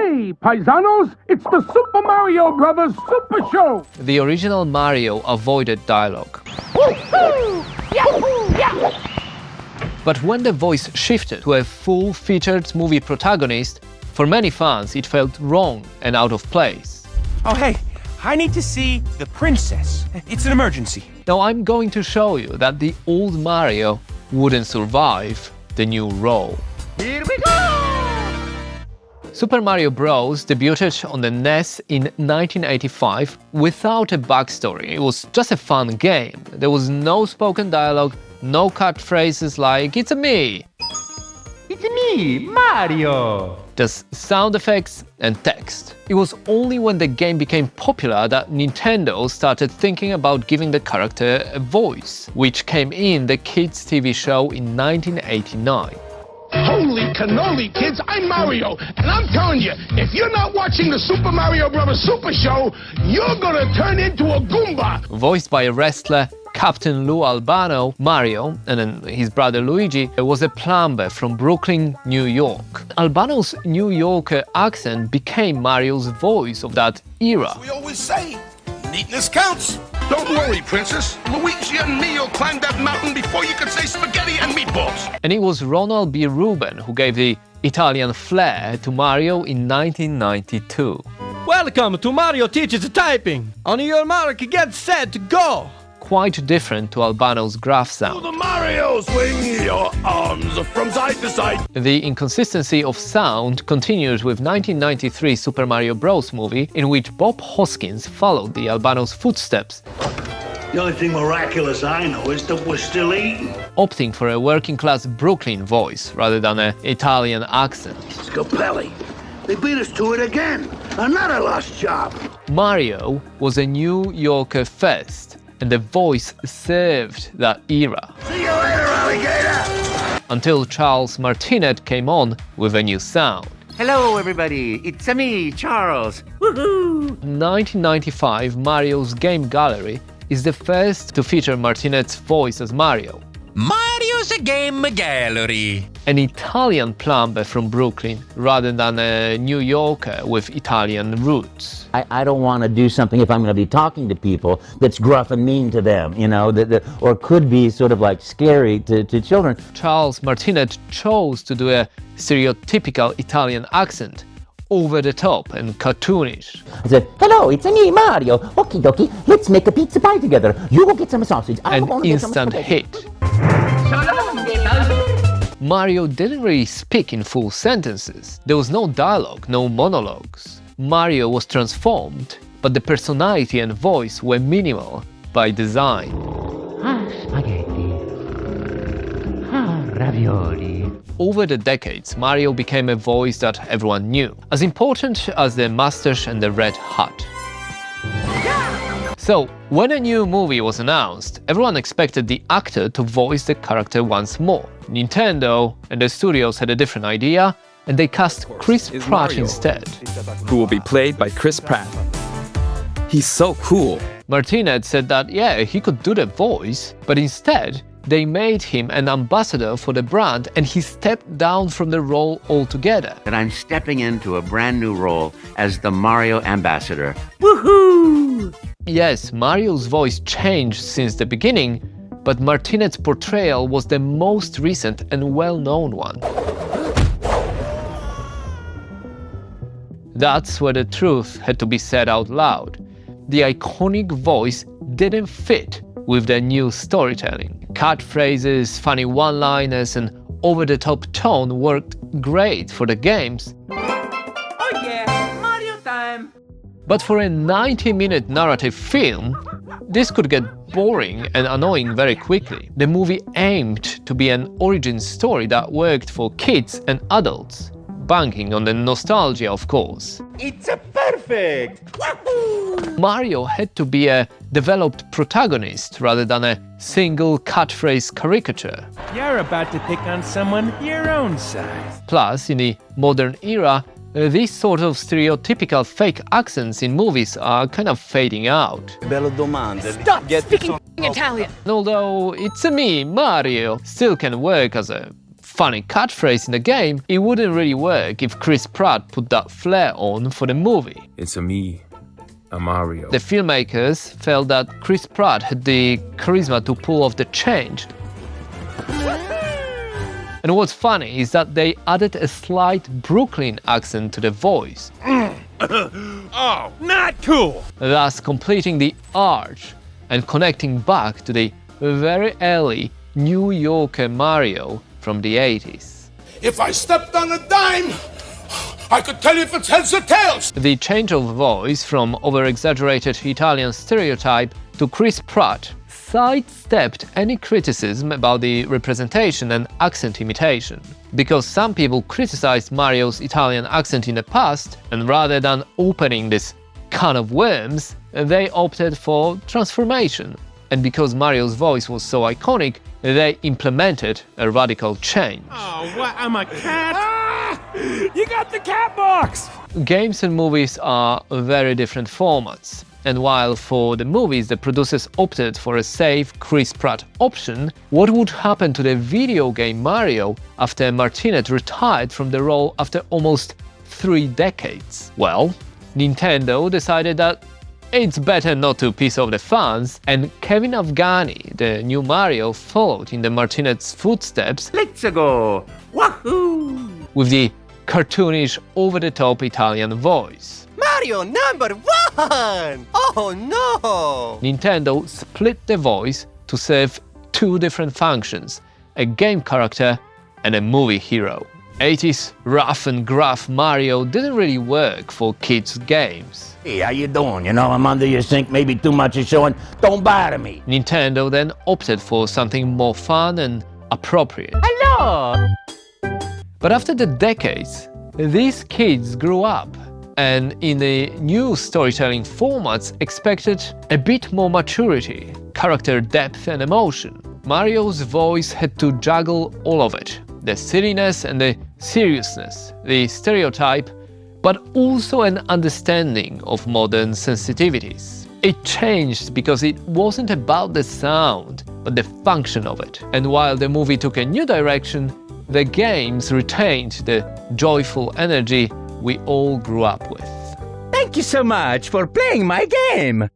Hey, paisanos, it's the Super Mario Brothers Super Show! The original Mario avoided dialogue. But when the voice shifted to a full-featured movie protagonist, for many fans it felt wrong and out of place. Oh hey, I need to see the princess. It's an emergency. Now I'm going to show you that the old Mario wouldn't survive the new role. Here we go! Super Mario Bros. Debuted on the NES in 1985 without a backstory. It was just a fun game. There was no spoken dialogue, no catchphrases like "It's me!" It's me, Mario! Just sound effects and text. It was only when the game became popular that Nintendo started thinking about giving the character a voice, which came in the kids' TV show in 1989. Holy cannoli, kids, I'm Mario, and I'm telling you, if you're not watching the Super Mario Bros. Super Show, you're gonna turn into a Goomba! Voiced by wrestler Captain Lou Albano, Mario, and then his brother Luigi, was a plumber from Brooklyn, New York. Albano's New Yorker accent became Mario's voice of that era. We always say, neatness counts. Don't worry, Princess. Luigi and me will climb that mountain before you can say spaghetti and meatballs. And it was Ronald B. Rubin who gave the Italian flair to Mario in 1992. Welcome to Mario Teaches Typing! On your mark, get set, go! Quite different to Albano's gruff sound. The Mario, swing your arms from side to side. The inconsistency of sound continued with 1993 Super Mario Bros. Movie, in which Bob Hoskins followed the Albano's footsteps. The only thing miraculous I know is that we're still eating. Opting for a working-class Brooklyn voice rather than an Italian accent. Scapelli, they beat us to it again. Another lost job. Mario was a New Yorker first, and the voice served that era. See you later, alligator! Until Charles Martinet came on with a new sound. Hello, everybody. It's me, Charles. Woohoo! 1995 Mario's Game Gallery is the first to feature Martinet's voice as Mario. Mario's Game Gallery. An Italian plumber from Brooklyn rather than a New Yorker with Italian roots. I don't want to do something, if I'm going to be talking to people, that's gruff and mean to them, you know, or could be sort of like scary to children. Charles Martinet chose to do a stereotypical Italian accent, over the top and cartoonish. I said, hello, it's me, Mario. Okie dokie, let's make a pizza pie together. You go get some sausage. An instant hit. Mario didn't really speak in full sentences. There was no dialogue, no monologues. Mario was transformed, but the personality and voice were minimal by design. Spaghetti. Ravioli. Over the decades, Mario became a voice that everyone knew, as important as the mustache and the red hat. So, when a new movie was announced, everyone expected the actor to voice the character once more. Nintendo and the studios had a different idea, and they cast Chris Pratt instead. Who will be played by Chris Pratt. He's so cool. Martinet said that, yeah, he could do the voice, but instead, they made him an ambassador for the brand and he stepped down from the role altogether. And I'm stepping into a brand new role as the Mario ambassador. Woohoo! Yes, Mario's voice changed since the beginning, but Martinet's portrayal was the most recent and well-known one. That's where the truth had to be said out loud. The iconic voice didn't fit with the new storytelling. Catchphrases, funny one-liners, and over-the-top tone worked great for the games. Oh yeah, Mario time! But for a 90-minute narrative film, this could get boring and annoying very quickly. The movie aimed to be an origin story that worked for kids and adults, banking on the nostalgia, of course. It's perfect! Mario had to be a developed protagonist rather than a single catchphrase caricature. You're about to pick on someone your own size. Plus, in the modern era, these sort of stereotypical fake accents in movies are kind of fading out. Stop speaking Italian! Although It's Me, Mario still can work as a funny catchphrase in the game, it wouldn't really work if Chris Pratt put that flair on for the movie. It's me, Mario. The filmmakers felt that Chris Pratt had the charisma to pull off the change. And what's funny is that they added a slight Brooklyn accent to the voice. Oh, not cool! Thus completing the arch and connecting back to the very early New Yorker Mario from the 80s. If I stepped on a dime, I could tell you if it's heads or tails. The change of voice from over-exaggerated Italian stereotype to Chris Pratt sidestepped any criticism about the representation and accent imitation. Because some people criticized Mario's Italian accent in the past, and rather than opening this can of worms, they opted for transformation. And because Mario's voice was so iconic, they implemented a radical change. Oh, what? I'm a cat? Ah! You got the cat box! Games and movies are very different formats. And while for the movies the producers opted for a safe Chris Pratt option, what would happen to the video game Mario after Martinet retired from the role after almost 3 decades? Well, Nintendo decided that it's better not to piss off the fans, and Kevin Afghani, the new Mario, followed in the Martinet's footsteps. Let's go! Wahoo! With the cartoonish, over-the-top Italian voice. Mario #1! Oh no! Nintendo split the voice to serve 2 different functions, a game character and a movie hero. 80s rough and gruff Mario didn't really work for kids' games. Hey, how you doing? You know, I'm under your sink, maybe too much is showing. Don't bother me. Nintendo then opted for something more fun and appropriate. Hello! But after the decades, these kids grew up and in the new storytelling formats expected a bit more maturity, character depth and emotion. Mario's voice had to juggle all of it, the silliness and the seriousness, the stereotype, but also an understanding of modern sensitivities. It changed because it wasn't about the sound, but the function of it. And while the movie took a new direction, the games retained the joyful energy we all grew up with. Thank you so much for playing my game!